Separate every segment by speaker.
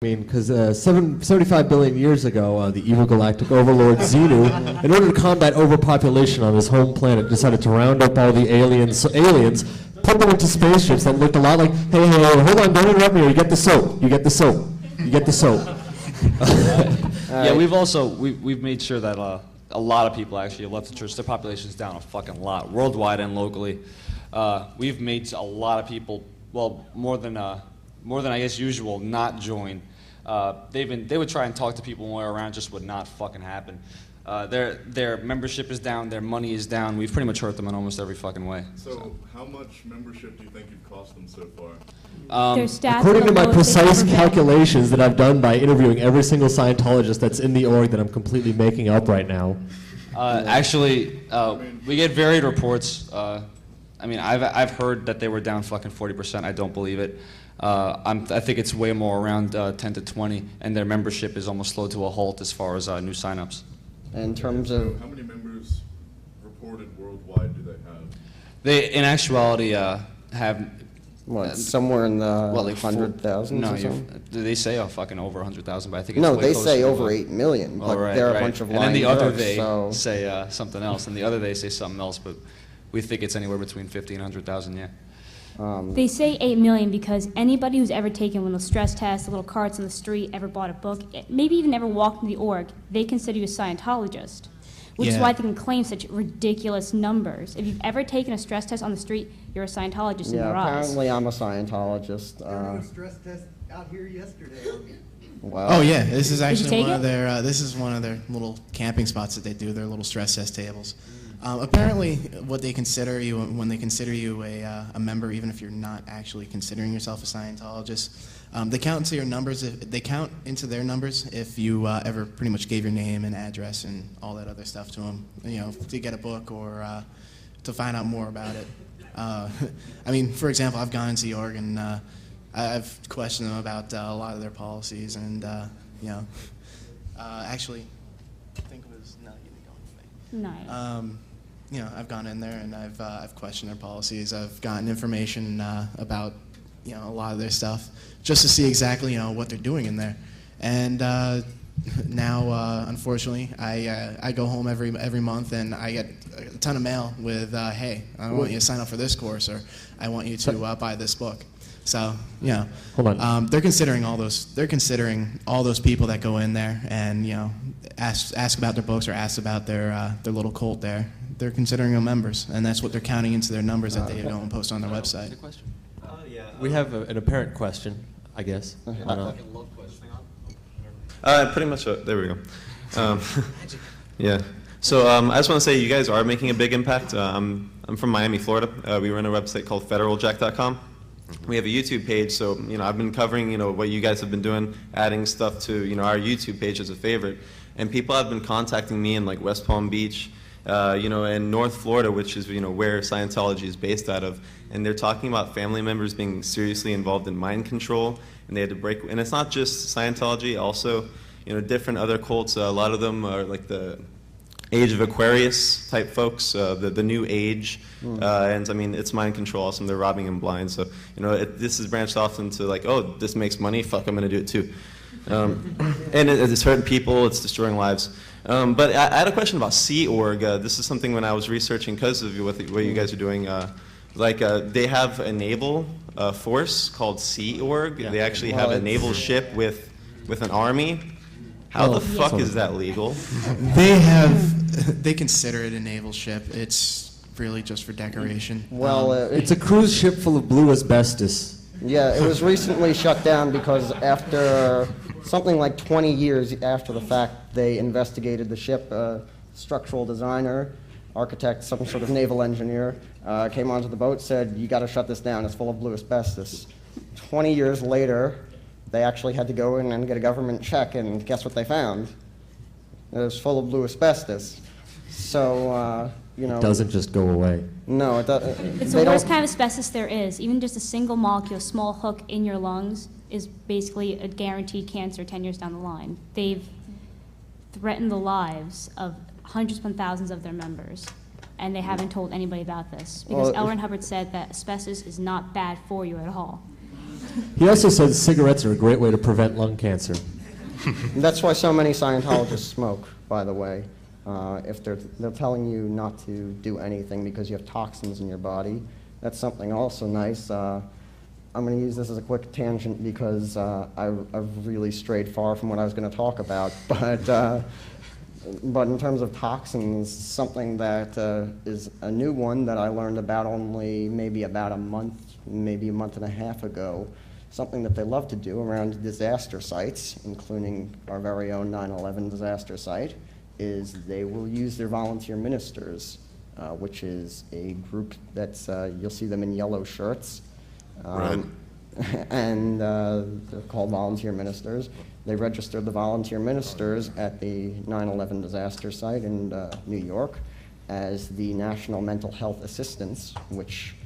Speaker 1: I mean, because 75 billion years ago, the evil galactic overlord Xenu, in order to combat overpopulation on his home planet, decided to round up all the aliens, put them into spaceships that looked a lot like, hey, hold on, don't interrupt me, or you get the soap, you get the soap, you get the soap.
Speaker 2: Yeah, we've made sure that a lot of people actually have left the church. Their population's down a fucking lot, worldwide and locally. We've made a lot of people, well, more than I guess usual, not join. They would try and talk to people when we were around, just would not fucking happen. Their membership is down, their money is down. We've pretty much hurt them in almost every fucking way.
Speaker 3: So how much membership do you think you've cost them so far?
Speaker 1: According to my precise calculations that I've done by interviewing every single Scientologist that's in the org that I'm completely making up right now.
Speaker 2: Actually, we get varied reports. I mean, I've heard that they were down fucking 40%. I don't believe it. I think it's way more around 10 to 20, and their membership is almost slowed to a halt as far as new signups.
Speaker 4: In terms of
Speaker 3: how many members reported worldwide do they have?
Speaker 2: They, in actuality, have
Speaker 4: what, somewhere in the
Speaker 2: like
Speaker 4: 100,000?
Speaker 2: No,
Speaker 4: or something?
Speaker 2: they say fucking over 100,000, but I think it's
Speaker 4: no,
Speaker 2: way
Speaker 4: they
Speaker 2: closer
Speaker 4: say
Speaker 2: to
Speaker 4: over 8 million, but
Speaker 2: right,
Speaker 4: they're
Speaker 2: right.
Speaker 4: a bunch of
Speaker 2: lying
Speaker 4: lying
Speaker 2: And then the other
Speaker 4: jerks,
Speaker 2: they
Speaker 4: so.
Speaker 2: say something else, and the other they say something else, but we think it's anywhere between 50 and 100,000, yeah.
Speaker 5: They say 8 million because anybody who's ever taken one of those stress tests, the little carts on the street, ever bought a book, maybe even ever walked in the org, they consider you a Scientologist, which is why they can claim such ridiculous numbers. If you've ever taken a stress test on the street, you're a Scientologist in their eyes.
Speaker 4: Yeah, apparently I'm a Scientologist.
Speaker 6: They were doing a stress test out here yesterday.
Speaker 4: Wow.
Speaker 7: Oh yeah, this is actually
Speaker 5: take
Speaker 7: one
Speaker 5: it?
Speaker 7: of their. This is one of their little camping spots that they do. Their little stress test tables. Apparently, what they consider you when they consider you a member, even if you're not actually considering yourself a Scientologist, they count into your numbers. They count into their numbers if you ever pretty much gave your name and address and all that other stuff to them. You know, to get a book or to find out more about it. I mean, for example, I've gone into the org and I've questioned them about a lot of their policies, and you know, actually, I think it was not even going to
Speaker 5: No.
Speaker 7: you know, I've gone in there and I've questioned their policies. I've gotten information about, you know, a lot of their stuff just to see exactly, you know, what they're doing in there. And now, unfortunately, I go home every month and I get a ton of mail with, hey, I want you to sign up for this course, or I want you to buy this book. So, you know,
Speaker 1: Hold on.
Speaker 7: they're considering all those. They're considering all those people that go in there and, you know, ask about their books or ask about their little cult there. They're considering them members, and that's what they're counting into their numbers that they don't post on their website.
Speaker 1: We have an apparent question, I guess. I don't know.
Speaker 8: Pretty much, there we go. Yeah. So I just want to say you guys are making a big impact. I'm from Miami, Florida. We run a website called federaljack.com. We have a YouTube page, so, you know, I've been covering, you know, what you guys have been doing, adding stuff to, you know, our YouTube page as a favorite. And people have been contacting me in, like, West Palm Beach, you know, and North Florida, which is, you know, where Scientology is based out of. And they're talking about family members being seriously involved in mind control, and they had to break. And it's not just Scientology, also, you know, different other cults. A lot of them are like the Age of Aquarius type folks, the New Age, and I mean, it's mind control. Also, they're robbing them blind. So, you know, this is branched off into like, oh, this makes money. Fuck, I'm gonna do it too. And it's hurting people. It's destroying lives. But I had a question about Sea Org. This is something when I was researching because of what you guys are doing. They have a naval force called Sea Org. Yeah. They actually have a naval ship with an army. How the fuck is that legal?
Speaker 7: They consider it a naval ship. It's really just for decoration.
Speaker 4: Well,
Speaker 1: It's a cruise ship full of blue asbestos.
Speaker 4: yeah, it was recently shut down because after something like 20 years after the fact, they investigated the ship. Structural designer, architect, some sort of naval engineer, came onto the boat, said, you got to shut this down, it's full of blue asbestos. 20 years later, they actually had to go in and get a government check, and guess what they found? It was full of blue asbestos. So, you know...
Speaker 1: It doesn't just go away.
Speaker 4: No, it doesn't.
Speaker 5: It's the worst kind of asbestos there is. Even just a single molecule, a small hook in your lungs is basically a guaranteed cancer 10 years down the line. They've threatened the lives of hundreds upon thousands of their members, and they haven't told anybody about this. Because L. Ron Hubbard said that asbestos is not bad for you at all.
Speaker 1: He also says cigarettes are a great way to prevent lung cancer.
Speaker 4: That's why so many Scientologists smoke, by the way. If they're telling you not to do anything because you have toxins in your body, that's something also nice. I'm going to use this as a quick tangent because I've really strayed far from what I was going to talk about. But in terms of toxins, something that is a new one that I learned about only maybe about a month, maybe a month and a half ago, something that they love to do around disaster sites, including our very own 9/11 disaster site, is they will use their volunteer ministers, which is a group that's, you'll see them in yellow shirts.
Speaker 3: Right.
Speaker 4: And they're called volunteer ministers. They registered the volunteer ministers at the 9/11 disaster site in New York as the National Mental Health Assistance, which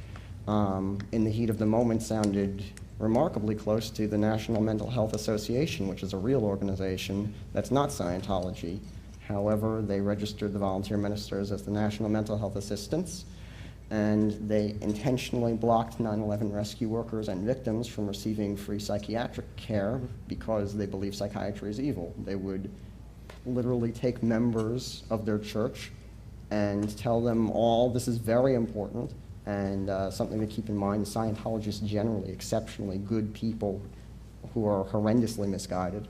Speaker 4: in the heat of the moment sounded remarkably close to the National Mental Health Association, which is a real organization that's not Scientology. However, they registered the volunteer ministers as the National Mental Health Assistants, and they intentionally blocked 9/11 rescue workers and victims from receiving free psychiatric care because they believe psychiatry is evil. They would literally take members of their church and tell them all, this is very important, and something to keep in mind, Scientologists generally exceptionally good people who are horrendously misguided.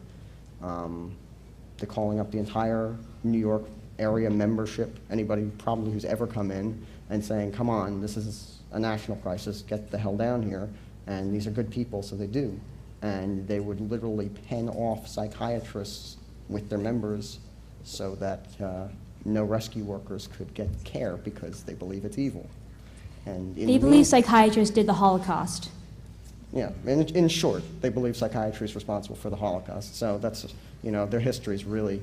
Speaker 4: They're calling up the entire New York area membership, anybody probably who's ever come in, and saying, come on, this is a national crisis, get the hell down here. And these are good people, so they do. And they would literally pen off psychiatrists with their members so that no rescue workers could get care because they believe it's evil. And
Speaker 5: They believe psychiatrists did the Holocaust.
Speaker 4: Yeah, in short, they believe psychiatry is responsible for the Holocaust. So that's, you know, their history is really...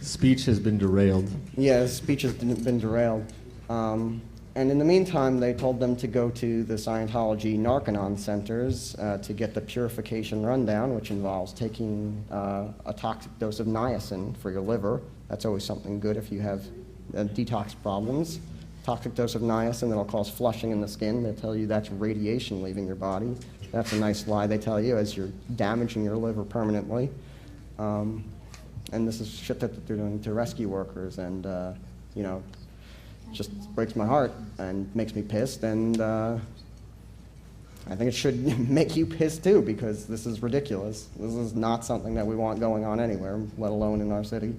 Speaker 1: Speech has been derailed.
Speaker 4: Yeah, speech has been derailed. And in the meantime, they told them to go to the Scientology Narconon centers to get the purification rundown, which involves taking a toxic dose of niacin for your liver. That's always something good if you have detox problems. Toxic dose of niacin that'll cause flushing in the skin. They'll tell you that's radiation leaving your body. That's a nice lie they tell you as you're damaging your liver permanently. And this is shit that they're doing to rescue workers, and you know, just breaks my heart and makes me pissed, and I think it should make you pissed too, because this is ridiculous. This is not something that we want going on anywhere, let alone in our city.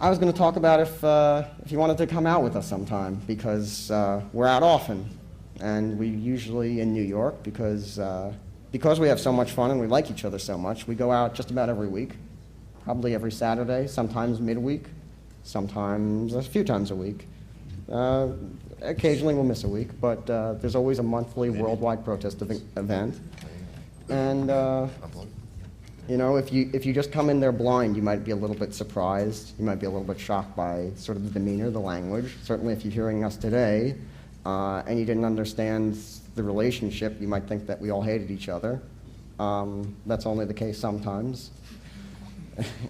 Speaker 4: I was going to talk about if you wanted to come out with us sometime, because we're out often, and we usually in New York, because we have so much fun and we like each other so much, we go out just about every week, probably every Saturday, sometimes midweek, sometimes a few times a week. Occasionally we'll miss a week, but there's always a monthly worldwide protest event. And you know, if you just come in there blind, you might be a little bit surprised. You might be a little bit shocked by sort of the demeanor, the language. Certainly if you're hearing us today and you didn't understand the relationship, you might think that we all hated each other. That's only the case sometimes,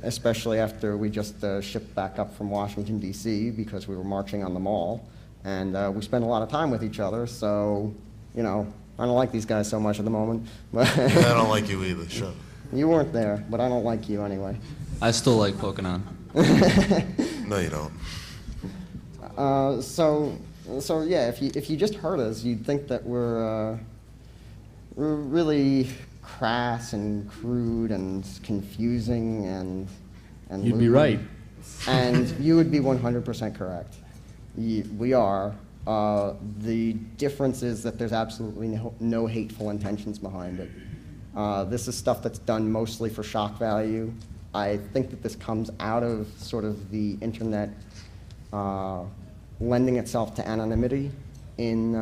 Speaker 4: especially after we just shipped back up from Washington, D.C. because we were marching on the mall. And we spent a lot of time with each other, so, you know, I don't like these guys so much at the moment.
Speaker 3: I don't like you either, sure.
Speaker 4: You weren't there, but I don't like you anyway.
Speaker 2: I still like poking on.
Speaker 3: No, you don't.
Speaker 4: So yeah, if you just heard us, you'd think that we're really crass and crude and confusing and
Speaker 1: You'd be right.
Speaker 4: And you would be 100% correct. We are. The difference is that there's absolutely no hateful intentions behind it. This is stuff that's done mostly for shock value. I think that this comes out of sort of the internet lending itself to anonymity in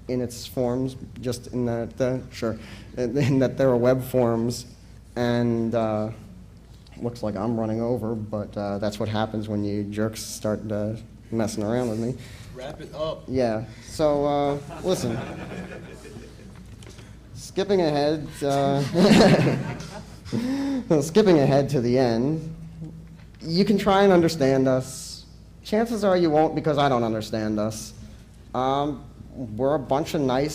Speaker 4: its forms, just in that in that there are web forms, and looks like I'm running over, but that's what happens when you jerks start messing around with me.
Speaker 3: Wrap it up.
Speaker 4: Yeah. So listen. Skipping ahead to the end, you can try and understand us. Chances are you won't, because I don't understand us. we're a bunch of nice